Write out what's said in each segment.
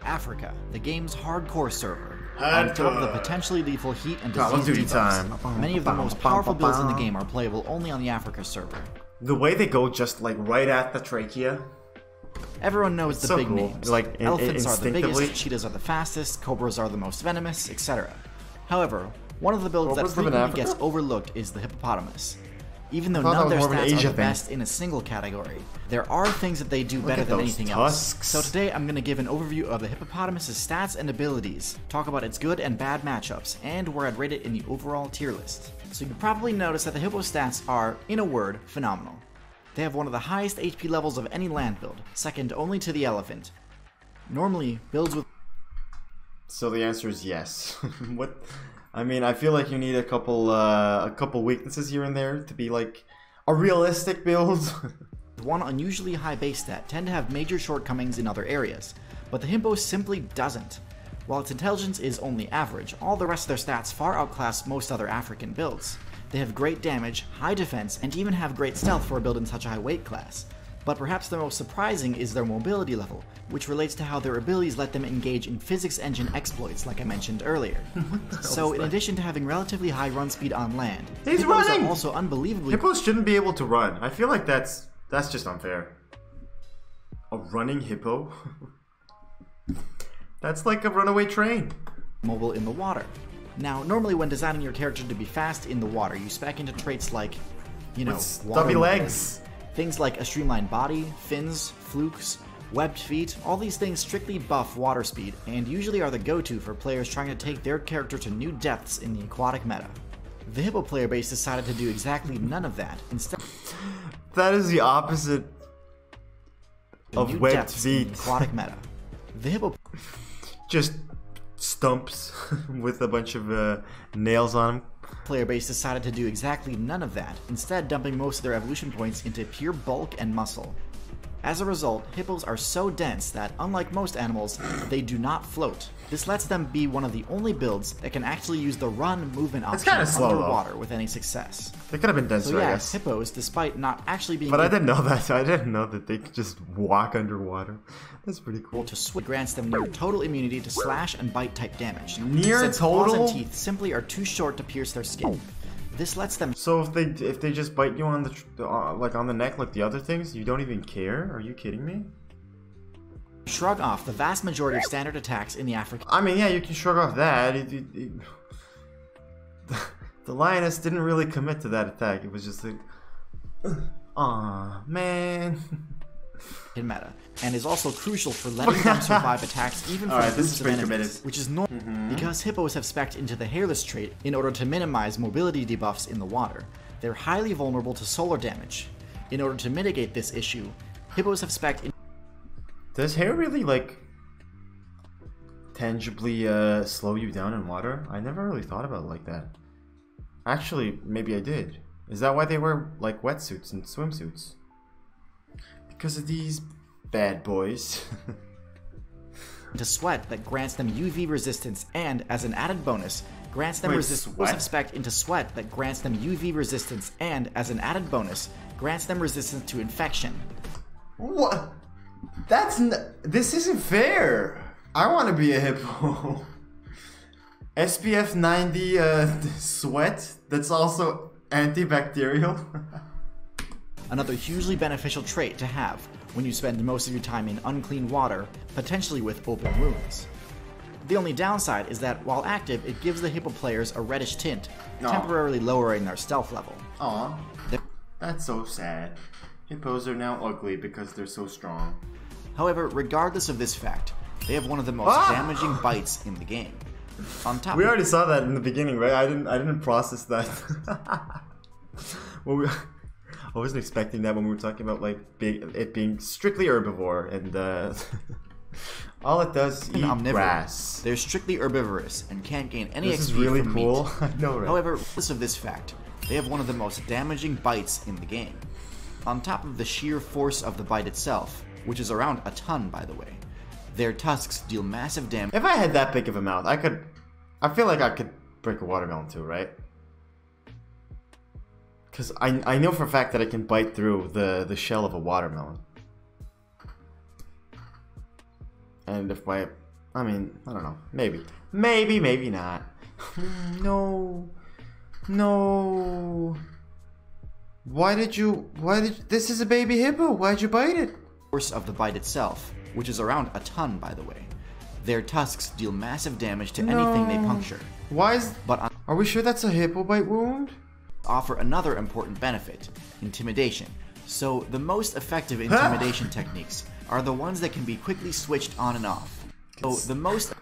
Africa, the game's hardcore server. On top of the potentially lethal heat and disease debuffs, many of the most powerful builds in the game are playable only on the Africa server. The way they go just like right at the trachea. Everyone knows the big names. Like Elephants are the biggest, cheetahs are the fastest, cobras are the most venomous, etc. However, one of the builds that frequently gets overlooked is the hippopotamus. Even though none of their stats are the best in a single category, there are things that they do better than anything else. So today I'm going to give an overview of the hippopotamus's stats and abilities, talk about its good and bad matchups, and where I'd rate it in the overall tier list. So you probably noticed that the hippo stats are, in a word, phenomenal. They have one of the highest HP levels of any land build, second only to the elephant. Normally, builds with... So the answer is yes. What? I mean, I feel like you need a couple weaknesses here and there to be like a realistic build. One unusually high base stat tend to have major shortcomings in other areas, but the hippo simply doesn't. While its intelligence is only average, all the rest of their stats far outclass most other African builds. They have great damage, high defense, and even have great stealth for a build in such a high weight class. But perhaps the most surprising is their mobility level, which relates to how their abilities let them engage in physics engine exploits like I mentioned earlier. So in addition to having relatively high run speed on land, hippos are also unbelievably... Hippos shouldn't be able to run. I feel like that's just unfair. A running hippo? That's like a runaway train. Mobile in the water. Now, normally when designing your character to be fast in the water, you spec into traits like, you know, stubby legs. Things like a streamlined body, fins, flukes, webbed feet, all these things strictly buff water speed, and usually are the go-to for players trying to take their character to new depths in the aquatic meta. The hippo player base decided to do exactly none of that. Instead, that is the opposite of webbed feet. Aquatic meta. The hippo just stumps with a bunch of nails on them. Player base decided to do exactly none of that, instead dumping most of their evolution points into pure bulk and muscle. As a result, hippos are so dense that, unlike most animals, they do not float. This lets them be one of the only builds that can actually use the run movement option underwater with any success. They could have been denser, so yeah, I guess. Hippos, despite not actually being... But I didn't know that. I didn't know that they could just walk underwater. That's pretty cool. To swim grants them near total immunity to slash and bite type damage. Near since total? Claws and teeth simply are too short to pierce their skin. This lets them... So if they just bite you on the like on the neck like the other things, you don't even care? Are you kidding me? Shrug off the vast majority of standard attacks in the African... I mean, yeah, you can shrug off that. The lioness didn't really commit to that attack. It was just like, aw, man. In meta, and is also crucial for letting them survive attacks even from groups of enemies, which is normal because hippos have spec'd into the hairless trait in order to minimize mobility debuffs in the water. They're highly vulnerable to solar damage. In order to mitigate this issue, hippos have spec'd in... Does hair really, like, tangibly slow you down in water? I never really thought about it like that. Actually, maybe I did. Is that why they wear, like, wetsuits and swimsuits? Because of these bad boys. To sweat that grants them UV resistance and, as an added bonus, grants them resistance. Hippos have spec'd into sweat that grants them UV resistance and, as an added bonus, grants them resistance to infection. What? This isn't fair. I want to be a hippo. SPF 90 sweat that's also antibacterial. Another hugely beneficial trait to have when you spend most of your time in unclean water, potentially with open wounds. The only downside is that while active, it gives the hippo players a reddish tint, temporarily lowering their stealth level. Aw, that's so sad. Hippos are now ugly because they're so strong. However, regardless of this fact, they have one of the most damaging bites in the game. On top, we already saw that in the beginning, right? I didn't process that. Well, I wasn't expecting that when we were talking about like it being strictly herbivore, and all it does is eat grass. They're strictly herbivorous and can't gain any XP This is really from cool. meat. I know, right? However, regardless of this fact, they have one of the most damaging bites in the game. On top of the sheer force of the bite itself, which is around a ton by the way, their tusks deal massive damage. If I had that big of a mouth, I feel like I could break a watermelon too, right? Because I know for a fact that I can bite through the shell of a watermelon. And if my I mean, I don't know. Maybe. Maybe, maybe not. No. No. This is a baby hippo. Why'd you bite it? Force of the bite itself, which is around a ton, by the way. Their tusks deal massive damage to anything they puncture. Are we sure that's a hippo bite wound? Offer another important benefit, intimidation. So the most effective intimidation techniques are the ones that can be quickly switched on and off. So the most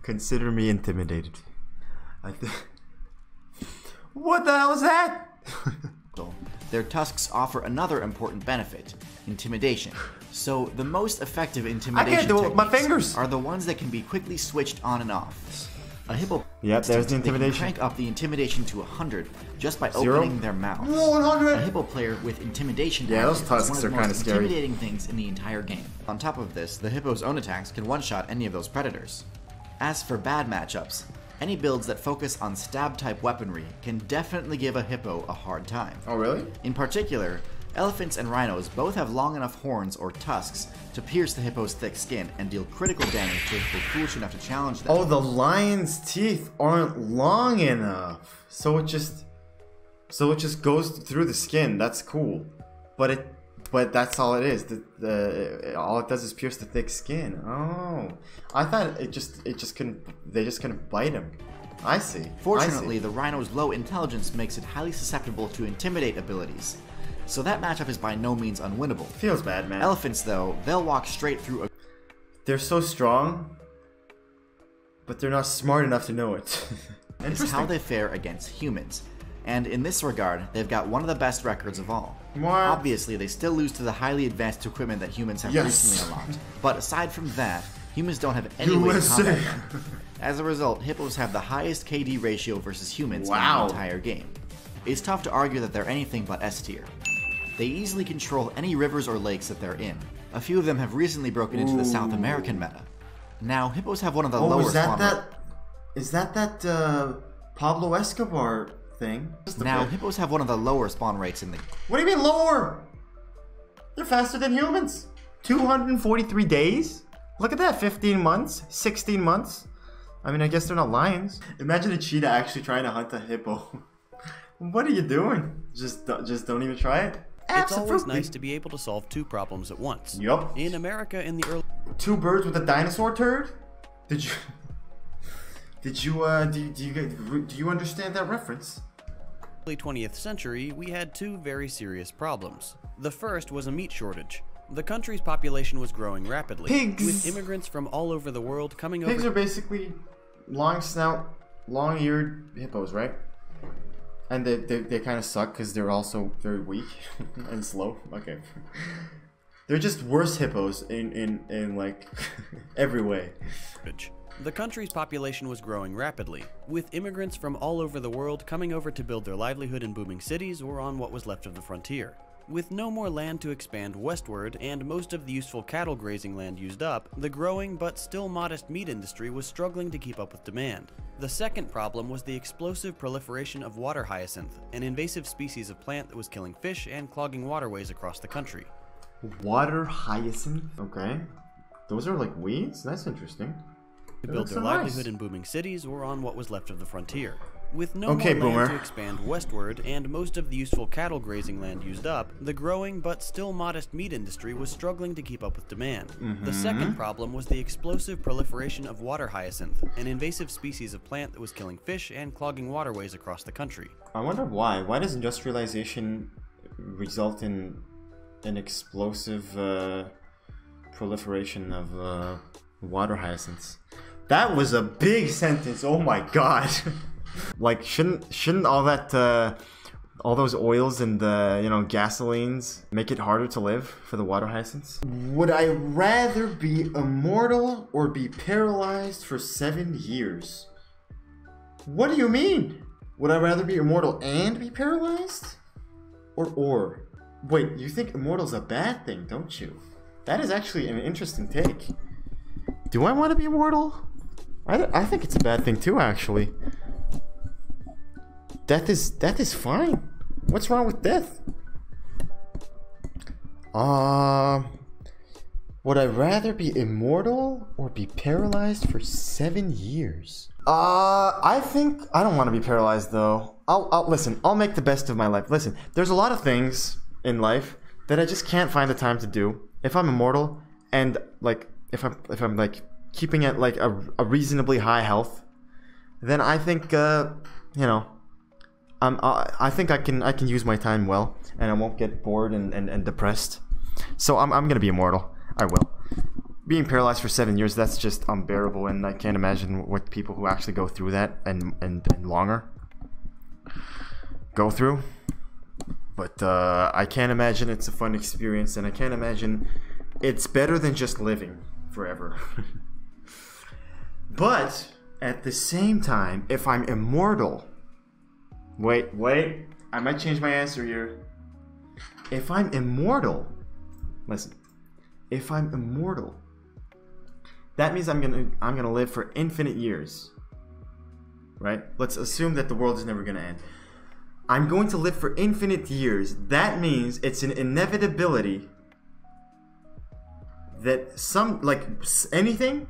Consider me intimidated. What the hell is that? Their tusks offer another important benefit, intimidation. So the most effective intimidation techniques are the ones that can be quickly switched on and off. A hippo, yep, there's the intimidation. They can crank up the intimidation to 100 just by opening their mouths. 100. A hippo player with intimidation those tusks are kind of scary. Intimidating things in the entire game. On top of this, the hippo's own attacks can one-shot any of those predators. As for bad matchups, any builds that focus on stab-type weaponry can definitely give a hippo a hard time. Oh, really? In particular, elephants and rhinos both have long enough horns or tusks to pierce the hippo's thick skin and deal critical damage to a hippo foolish enough to challenge them. Oh, the lion's teeth aren't long enough, so it just goes through the skin. That's cool, but that's all it is. All it does is pierce the thick skin. Oh, I thought they just couldn't bite him. I see. Fortunately, the rhino's low intelligence makes it highly susceptible to intimidate abilities. So that matchup is by no means unwinnable. Feels bad, man. Elephants, though, they'll walk straight through a... They're so strong, but they're not smart enough to know it. It's how they fare against humans. And in this regard, they've got one of the best records of all. What? Obviously, they still lose to the highly advanced equipment that humans have recently unlocked. But aside from that, humans don't have any way to combat them. As a result, hippos have the highest KD ratio versus humans in the entire game. It's tough to argue that they're anything but S tier. They easily control any rivers or lakes that they're in. A few of them have recently broken into the South American meta. Now, hippos have one of the lower spawn rates. Is that Pablo Escobar thing? Now, hippos have one of the lower spawn rates in the... What do you mean lower? They're faster than humans. 243 days? Look at that, 15 months, 16 months. I mean, I guess they're not lions. Imagine a cheetah actually trying to hunt a hippo. What are you doing? Just don't even try it? It's always nice to be able to solve two problems at once. Yup. In America in the early... Two birds with a dinosaur turd? Do you understand that reference? Early 20th century, we had two very serious problems. The first was a meat shortage. The country's population was growing rapidly. Pigs! With immigrants from all over the world coming over... Pigs are basically long snout, long-eared hippos, right? And they kind of suck because they're also very weak and slow. Okay. They're just worse hippos in like every way. The country's population was growing rapidly, with immigrants from all over the world coming over to build their livelihood in booming cities or on what was left of the frontier. With no more land to expand westward and most of the useful cattle grazing land used up, the growing but still modest meat industry was struggling to keep up with demand. The second problem was the explosive proliferation of water hyacinth, an invasive species of plant that was killing fish and clogging waterways across the country. Water hyacinth? Okay. Those are like weeds? That's interesting. To build their livelihood in booming cities or on what was left of the frontier. With no more land to expand westward and most of the useful cattle grazing land used up, the growing but still modest meat industry was struggling to keep up with demand. The second problem was the explosive proliferation of water hyacinth, an invasive species of plant that was killing fish and clogging waterways across the country. I wonder why. Why does industrialization result in an explosive proliferation of water hyacinths? That was a big sentence. Oh my god. Like, shouldn't all that, all those oils and gasolines make it harder to live for the water hyacinths? Would I rather be immortal or be paralyzed for 7 years? What do you mean? Would I rather be immortal and be paralyzed? Or? Wait, you think immortal's a bad thing, don't you? That is actually an interesting take. Do I want to be immortal? I think it's a bad thing too, actually. Death is fine. What's wrong with death? Would I rather be immortal or be paralyzed for 7 years? I think I don't want to be paralyzed though. I'll make the best of my life. Listen, there's a lot of things in life that I just can't find the time to do. If I'm immortal and like if I'm like keeping it like a reasonably high health, then I think you know, I think I can use my time well, and I won't get bored and depressed. So I'm gonna be immortal. I will. Being paralyzed for 7 years, that's just unbearable, and I can't imagine what people who actually go through that and longer go through. But I can't imagine it's a fun experience, and I can't imagine it's better than just living forever. But at the same time, if I'm immortal, wait, I might change my answer here. If I'm immortal, listen. If I'm immortal, that means I'm gonna live for infinite years, right? Let's assume that the world is never gonna end. I'm going to live for infinite years. That means it's an inevitability that anything,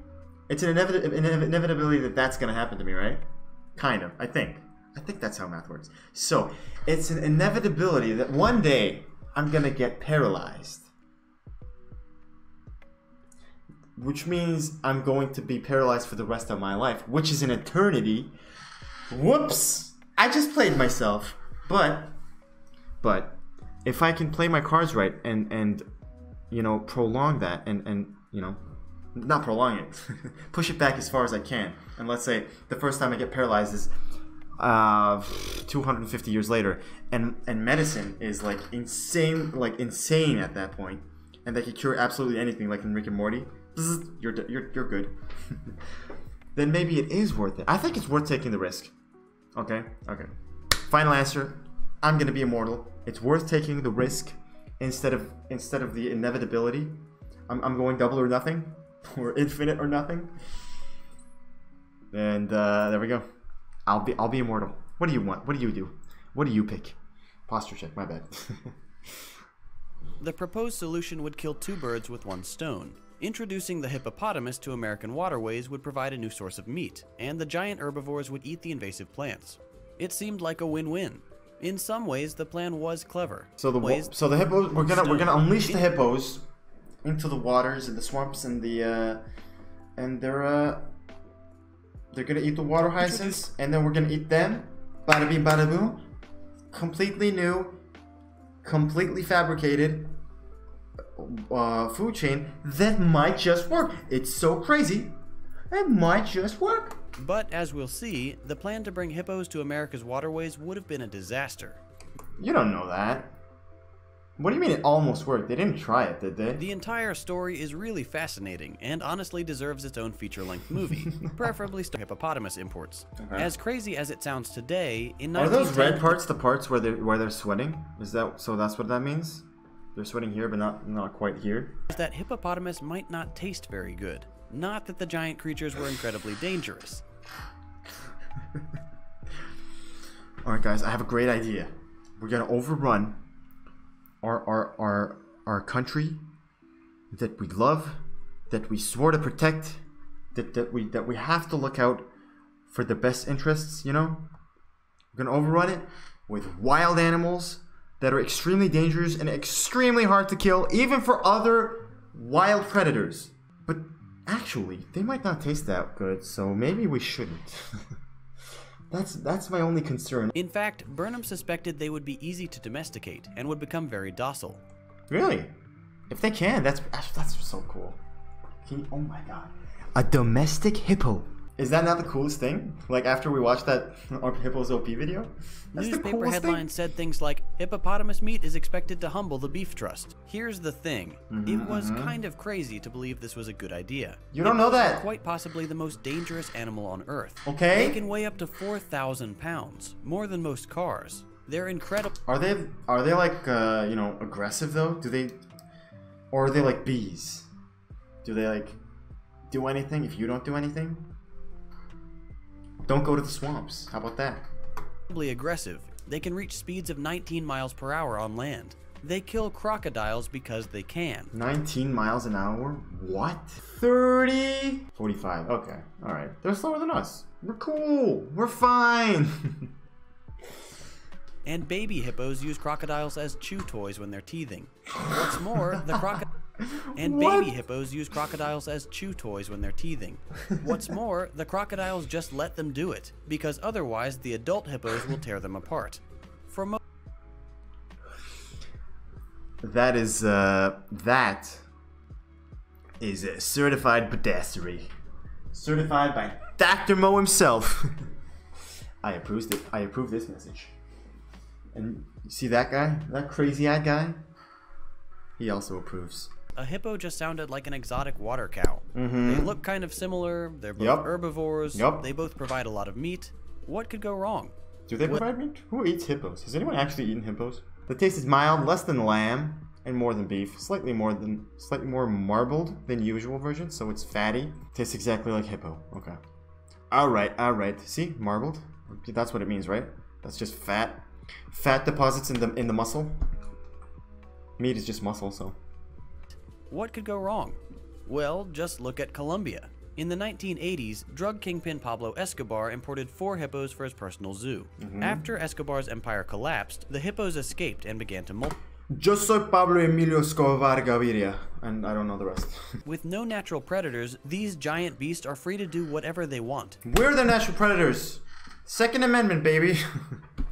it's an inevitability that that's gonna happen to me, right? Kind of, I think that's how math works. So it's an inevitability that one day I'm gonna get paralyzed. Which means I'm going to be paralyzed for the rest of my life, which is an eternity. Whoops! I just played myself. But if I can play my cards right and you know, prolong that and you know, not prolong it, push it back as far as I can. And let's say the first time I get paralyzed is 250 years later, and medicine is like insane at that point, and they can cure absolutely anything, like in Rick and Morty. You're good. Then maybe it is worth it. I think it's worth taking the risk. Okay. Final answer. I'm gonna be immortal. It's worth taking the risk instead of the inevitability. I'm going double or nothing, or infinite or nothing. And there we go. I'll be immortal. What do you want? What do you do? What do you pick? Posture check. My bad. The proposed solution would kill two birds with one stone. Introducing the hippopotamus to American waterways would provide a new source of meat, and the giant herbivores would eat the invasive plants. It seemed like a win-win. In some ways, the plan was clever. So the hippos, we're gonna unleash the hippos into the waters and the swamps and they're gonna eat the water hyacinths, and then we're gonna eat them. Bada bing, bada boom. Completely new, completely fabricated food chain that might just work. It's so crazy, it might just work. But as we'll see, the plan to bring hippos to America's waterways would have been a disaster. You don't know that. What do you mean it almost worked? They didn't try it, did they? The entire story is really fascinating and honestly deserves its own feature-length movie, preferably hippopotamus imports. Okay. As crazy as it sounds today, in 1910... Are those red parts the parts where they're sweating? Is that so? That's what that means? They're sweating here, but not quite here. That hippopotamus might not taste very good. Not that the giant creatures were incredibly dangerous. Alright guys, I have a great idea. We're gonna overrun our country that we love, that we swore to protect, that we have to look out for the best interests, you know? We're gonna overrun it with wild animals that are extremely dangerous and extremely hard to kill, even for other wild predators. But actually, they might not taste that good, so maybe we shouldn't. That's my only concern. In fact, Burnham suspected they would be easy to domesticate and would become very docile. Really? If they can, that's so cool. Oh my god. A domestic hippo. Is that not the coolest thing? Like after we watched that Hippos OP video? That's Newspaper headlines said things like, hippopotamus meat is expected to humble the beef trust. Here's the thing. It was kind of crazy to believe this was a good idea. You don't know that. Quite possibly the most dangerous animal on Earth. Okay. They can weigh up to 4,000 pounds, more than most cars. They're incredible. Are they like, you know, aggressive though? Or are they like bees? Do they like do anything if you don't do anything? Don't go to the swamps. How about that? Aggressive. They can reach speeds of 19 miles per hour on land. They kill crocodiles because they can. 19 miles an hour? What? 30? 45. Okay. Alright. They're slower than us. We're cool. We're fine. And baby hippos use crocodiles as chew toys when they're teething. What's more, baby hippos use crocodiles as chew toys when they're teething. What's more, the crocodiles just let them do it, because otherwise the adult hippos will tear them apart. That is certified badassery. Certified by Dr. Mo himself. I approve this message. And you see that guy? That crazy-eyed guy? He also approves. A hippo just sounded like an exotic water cow. They look kind of similar. They're both herbivores. They both provide a lot of meat. What could go wrong? Do they provide meat? Who eats hippos? Has anyone actually eaten hippos? The taste is mild, less than lamb, and more than beef. Slightly more marbled than usual version, so it's fatty. Tastes exactly like hippo. Okay. Alright. See? Marbled? That's what it means, right? That's just fat. Fat deposits in the muscle. Meat is just muscle, so. What could go wrong? Well, just look at Colombia. In the 1980s, drug kingpin Pablo Escobar imported 4 hippos for his personal zoo. After Escobar's empire collapsed, the hippos escaped and began to multiply. Yo soy Pablo Emilio Escobar Gaviria, and I don't know the rest. With no natural predators, these giant beasts are free to do whatever they want. We're the natural predators. Second Amendment, baby.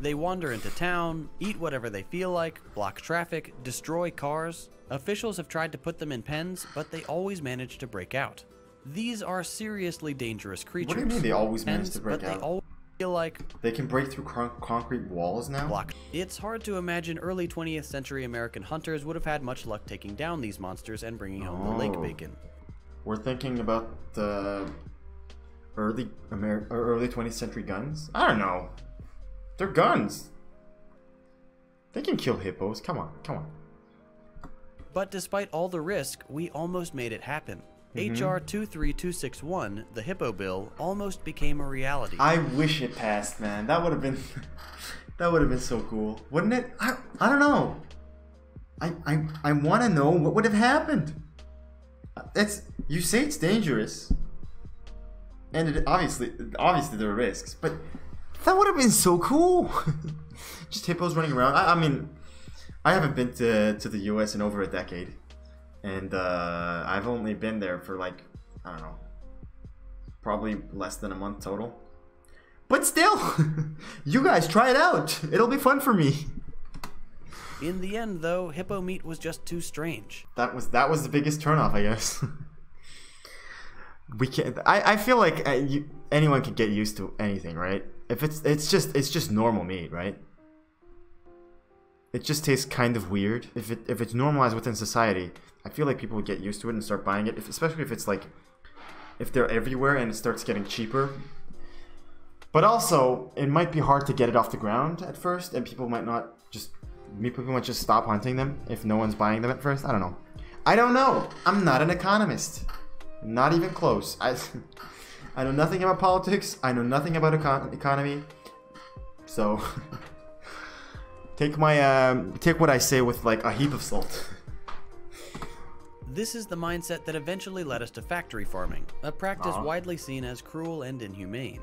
They wander into town, eat whatever they feel like, block traffic, destroy cars. Officials have tried to put them in pens, but they always manage to break out. These are seriously dangerous creatures. What do you mean they always manage to break out? They always feel like they can break through concrete walls now? It's hard to imagine early 20th century American hunters would have had much luck taking down these monsters and bringing home the lake bacon. We're thinking about the early 20th century guns? I don't know. They're guns. They can kill hippos. Come on. But despite all the risk, we almost made it happen. H.R. 23261, the Hippo Bill, almost became a reality. I wish it passed, man. That would have been so cool, wouldn't it? I don't know. I want to know what would have happened. You say it's dangerous, and obviously there are risks, but that would have been so cool. Just hippos running around. I mean, I haven't been to the U.S. in over a decade. And I've only been there for like, I don't know, probably less than a month total. But still, you guys try it out. It'll be fun for me. In the end, though, hippo meat was just too strange. That was the biggest turnoff, I guess. We can't. I feel like anyone can get used to anything, right? If it's just normal meat, right? It just tastes kind of weird. If it's normalized within society, I feel like people would get used to it and start buying it. Especially if it's like, if they're everywhere and it starts getting cheaper. But also, it might be hard to get it off the ground at first, and people might just stop hunting them if no one's buying them at first. I don't know. I'm not an economist. Not even close. I know nothing about politics. I know nothing about economy. So take what I say with like a heap of salt. This is the mindset that eventually led us to factory farming, a practice widely seen as cruel and inhumane.